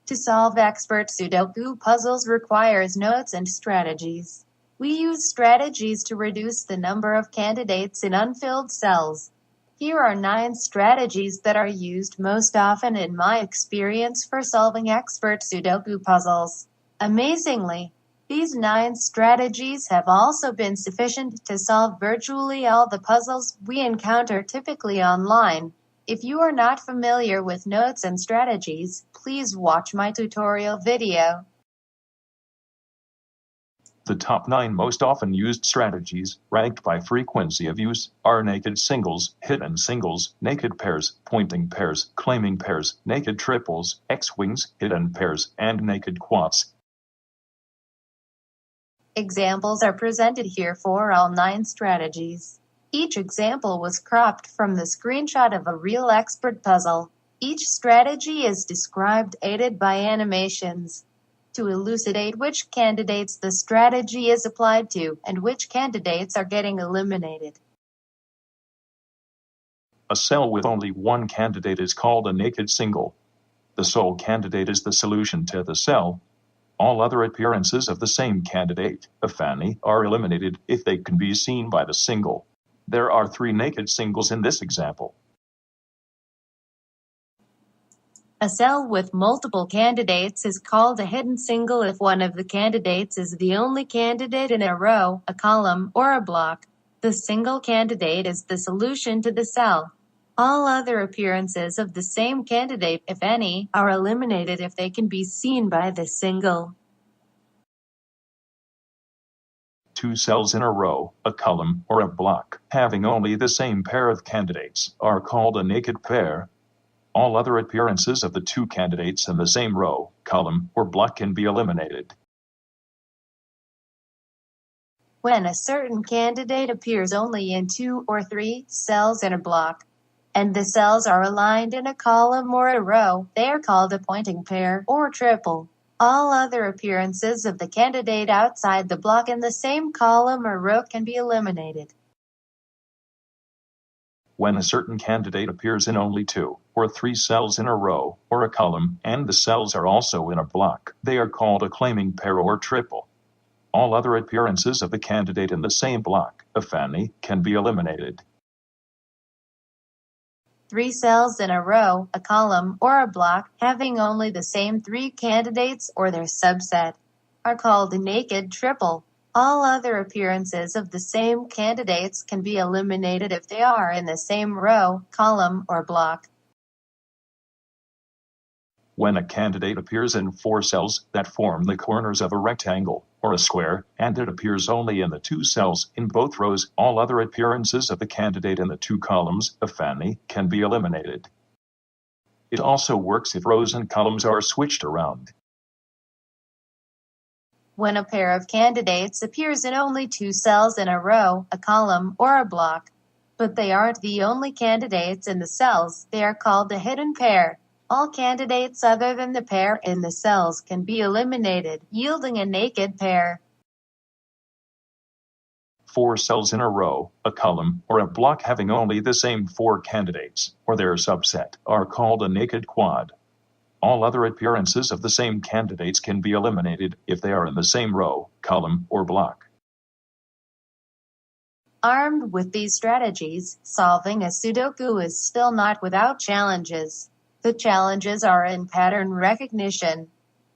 To solve expert Sudoku puzzles requires notes and strategies. We use strategies to reduce the number of candidates in unfilled cells. Here are 9 strategies that are used most often in my experience for solving expert Sudoku puzzles. Amazingly, these 9 strategies have also been sufficient to solve virtually all the puzzles we encounter typically online. If you are not familiar with notes and strategies, please watch my tutorial video. The top 9 most often used strategies, ranked by frequency of use, are naked singles, hidden singles, naked pairs, pointing pairs, claiming pairs, naked triples, X-wings, hidden pairs, and naked quads. Examples are presented here for all 9 strategies. Each example was cropped from the screenshot of a real expert puzzle. Each strategy is described aided by animations to elucidate which candidates the strategy is applied to and which candidates are getting eliminated. A cell with only one candidate is called a naked single. The sole candidate is the solution to the cell. All other appearances of the same candidate, if any, are eliminated if they can be seen by the single. There are 3 naked singles in this example. A cell with multiple candidates is called a hidden single if one of the candidates is the only candidate in a row, a column, or a block. The single candidate is the solution to the cell. All other appearances of the same candidate, if any, are eliminated if they can be seen by the single. 2 cells in a row, a column, or a block, having only the same pair of candidates, are called a naked pair. All other appearances of the 2 candidates in the same row, column, or block can be eliminated. When a certain candidate appears only in 2 or 3 cells in a block, and the cells are aligned in a column or a row, they are called a pointing pair or triple. All other appearances of the candidate outside the block in the same column or row can be eliminated. When a certain candidate appears in only 2 or 3 cells in a row or a column, and the cells are also in a block, they are called a claiming pair or triple. All other appearances of the candidate in the same block, if any, can be eliminated. 3 cells in a row, a column, or a block, having only the same 3 candidates or their subset, are called a naked triple. All other appearances of the same candidates can be eliminated if they are in the same row, column, or block. When a candidate appears in 4 cells that form the corners of a rectangle or a square, and it appears only in the 2 cells in both rows, all other appearances of the candidate in the 2 columns, if any, can be eliminated. It also works if rows and columns are switched around. When a pair of candidates appears in only 2 cells in a row, a column, or a block, but they aren't the only candidates in the cells, they are called a hidden pair. All candidates other than the pair in the cells can be eliminated, yielding a naked pair. 4 cells in a row, a column, or a block having only the same 4 candidates, or their subset, are called a naked quad. All other appearances of the same candidates can be eliminated if they are in the same row, column, or block. Armed with these strategies, solving a Sudoku is still not without challenges. The challenges are in pattern recognition.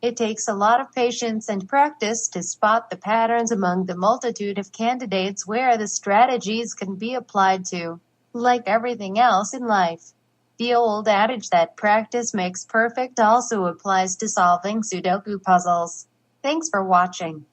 It takes a lot of patience and practice to spot the patterns among the multitude of candidates where the strategies can be applied to. Like everything else in life, the old adage that practice makes perfect also applies to solving Sudoku puzzles. Thanks for watching.